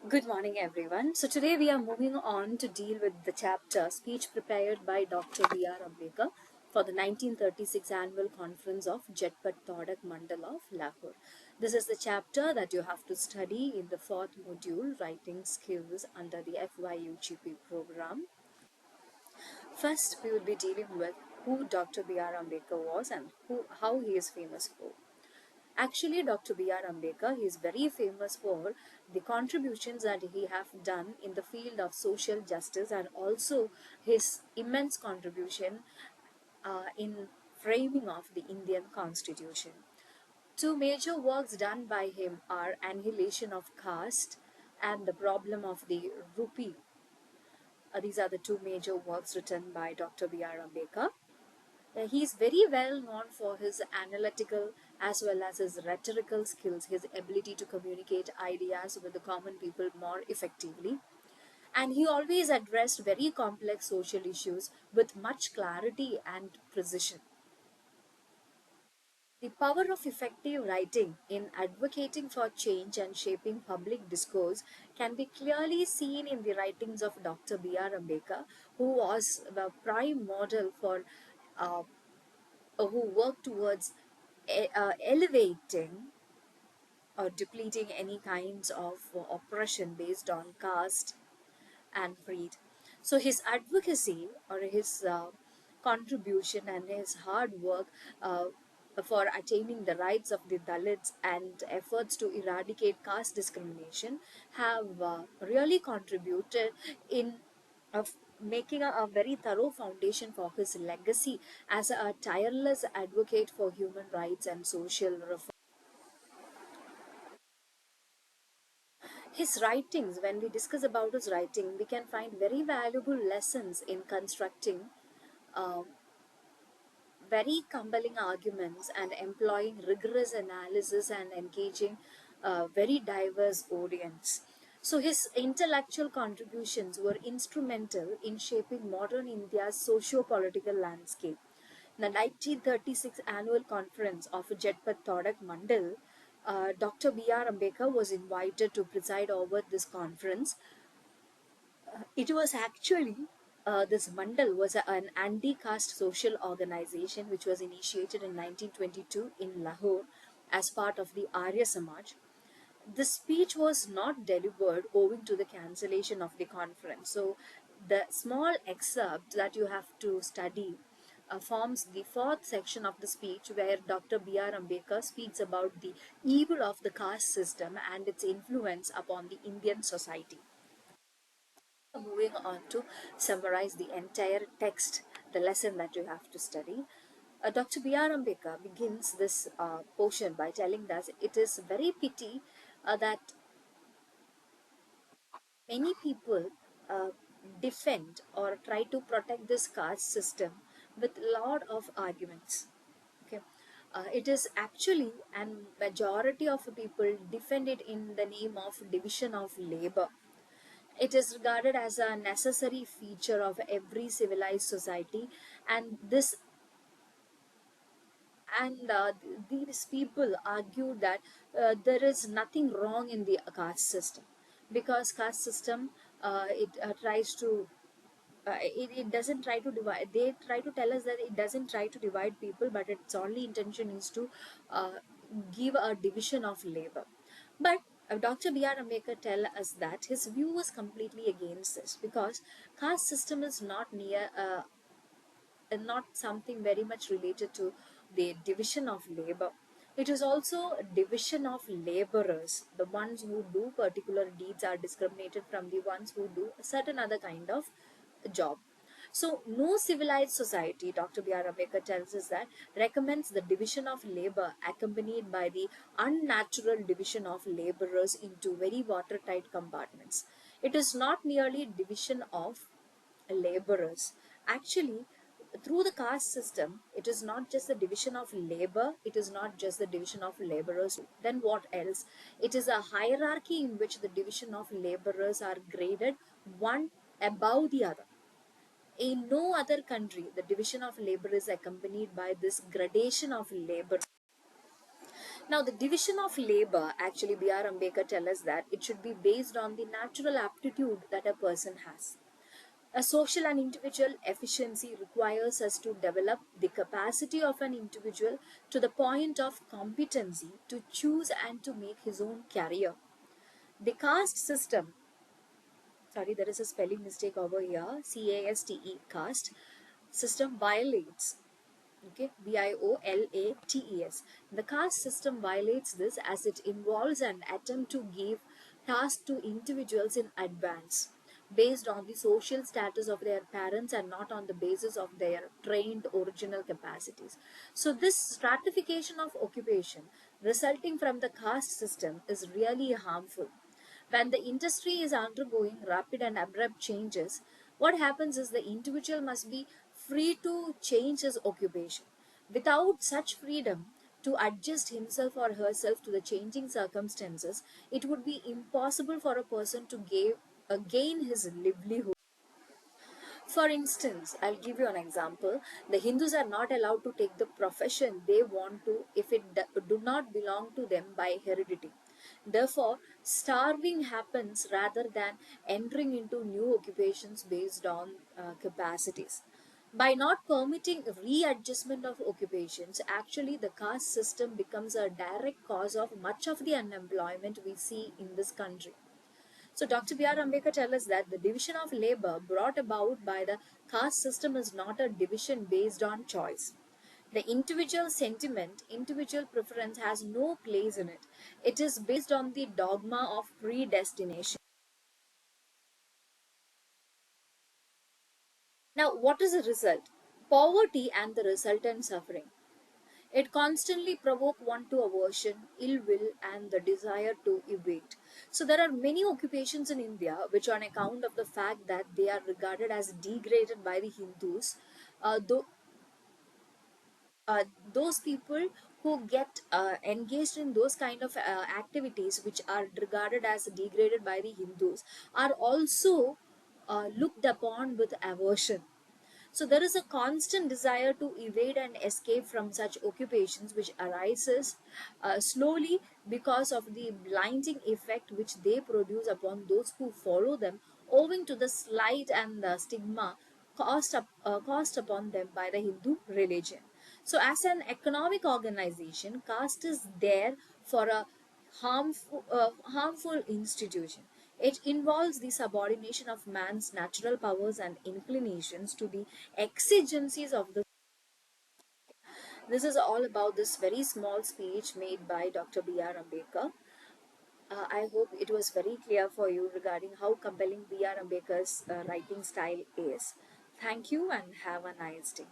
Good morning, everyone. So, today we are moving on to deal with the chapter Speech prepared by Dr. BR Ambedkar for the 1936 annual conference of Jetpat Thodak Mandal of Lahore. This is the chapter that you have to study in the fourth module, Writing Skills, under the FYUGP program. First, we will be dealing with who Dr. BR Ambedkar was and how he is famous for. Actually, Dr. B.R. Ambedkar, he is very famous for the contributions that he have done in the field of social justice and also his immense contribution in framing of the Indian Constitution. Two major works done by him are Annihilation of Caste and The Problem of the Rupee. These are the two major works written by Dr. B.R. Ambedkar. He is very well known for his analytical as well as his rhetorical skills, his ability to communicate ideas with the common people more effectively. And he always addressed very complex social issues with much clarity and precision. The power of effective writing in advocating for change and shaping public discourse can be clearly seen in the writings of Dr. B.R. Ambedkar, who was the prime model for who work towards elevating or depleting any kinds of oppression based on caste and breed. So his advocacy or his contribution and his hard work for attaining the rights of the Dalits and efforts to eradicate caste discrimination have really contributed in making a very thorough foundation for his legacy as a tireless advocate for human rights and social reform. His writings, when we discuss about his writing, we can find very valuable lessons in constructing uh, very compelling arguments and employing rigorous analysis and engaging a very diverse audience. So his intellectual contributions were instrumental in shaping modern India's socio-political landscape. The 1936 annual conference of Jetpat Thodak Mandal, Dr. B.R. Ambedkar was invited to preside over this conference. It was actually this Mandal was an anti-caste social organization which was initiated in 1922 in Lahore as part of the Arya Samaj. The speech was not delivered owing to the cancellation of the conference. So the small excerpt that you have to study forms the fourth section of the speech where Dr. B.R. Ambedkar speaks about the evil of the caste system and its influence upon the Indian society. Moving on to summarize the entire text, the lesson that you have to study. Dr. B.R. Ambedkar begins this portion by telling us it is very pity that many people uh, defend or try to protect this caste system with lot of arguments. Okay, it is actually and majority of people defend it in the name of division of labor. It is regarded as a necessary feature of every civilized society, and this and these people argue that there is nothing wrong in the caste system because caste system it tries to it doesn't try to divide. They try to tell us that it doesn't try to divide people, but its only intention is to uh, give a division of labor. But Dr. B.R. Ambedkar tell us that his view was completely against this because caste system is not something very much related to the division of labor. It is also a division of laborers. The ones who do particular deeds are discriminated from the ones who do a certain other kind of job. So, no civilized society, Dr. B.R. Ambedkar tells us that, recommends the division of labor accompanied by the unnatural division of laborers into very watertight compartments. It is not merely division of laborers. Actually, through the caste system, it is not just the division of labor, it is not just the division of laborers. Then what else? It is a hierarchy in which the division of laborers are graded one above the other. In no other country, the division of labor is accompanied by this gradation of labor. Now, the division of labor, actually, BR Ambedkar tells us that it should be based on the natural aptitude that a person has. A social and individual efficiency requires us to develop the capacity of an individual to the point of competency to choose and to make his own career. The caste system, sorry, there is a spelling mistake over here, CASTE, caste system violates, okay, BIOLATES. The caste system violates this as it involves an attempt to give tasks to individuals in advance based on the social status of their parents and not on the basis of their trained original capacities. So this stratification of occupation resulting from the caste system is really harmful. When the industry is undergoing rapid and abrupt changes, what happens is the individual must be free to change his occupation. Without such freedom to adjust himself or herself to the changing circumstances, it would be impossible for a person to gain his livelihood. For instance, I'll give you an example. The Hindus are not allowed to take the profession they want to if it do not belong to them by heredity. Therefore, starving happens rather than entering into new occupations based on capacities. By not permitting readjustment of occupations, actually the caste system becomes a direct cause of much of the unemployment we see in this country. So Dr. B.R. Ambedkar tells us that the division of labor brought about by the caste system is not a division based on choice. The individual sentiment, individual preference has no place in it. It is based on the dogma of predestination. Now, what is the result? Poverty and the resultant suffering. It constantly provokes one to aversion, ill will, and the desire to evade. So there are many occupations in India which, on account of the fact that they are regarded as degraded by the Hindus, though those people who get engaged in those kind of activities which are regarded as degraded by the Hindus are also looked upon with aversion. So there is a constant desire to evade and escape from such occupations which arises slowly because of the blinding effect which they produce upon those who follow them owing to the slight and the stigma caused upon them by the Hindu religion. So as an economic organization, caste is there for a harmful institution. It involves the subordination of man's natural powers and inclinations to the exigencies of the. This is all about this very small speech made by Dr. B.R. Ambedkar. I hope it was very clear for you regarding how compelling B.R. Ambedkar's writing style is. Thank you and have a nice day.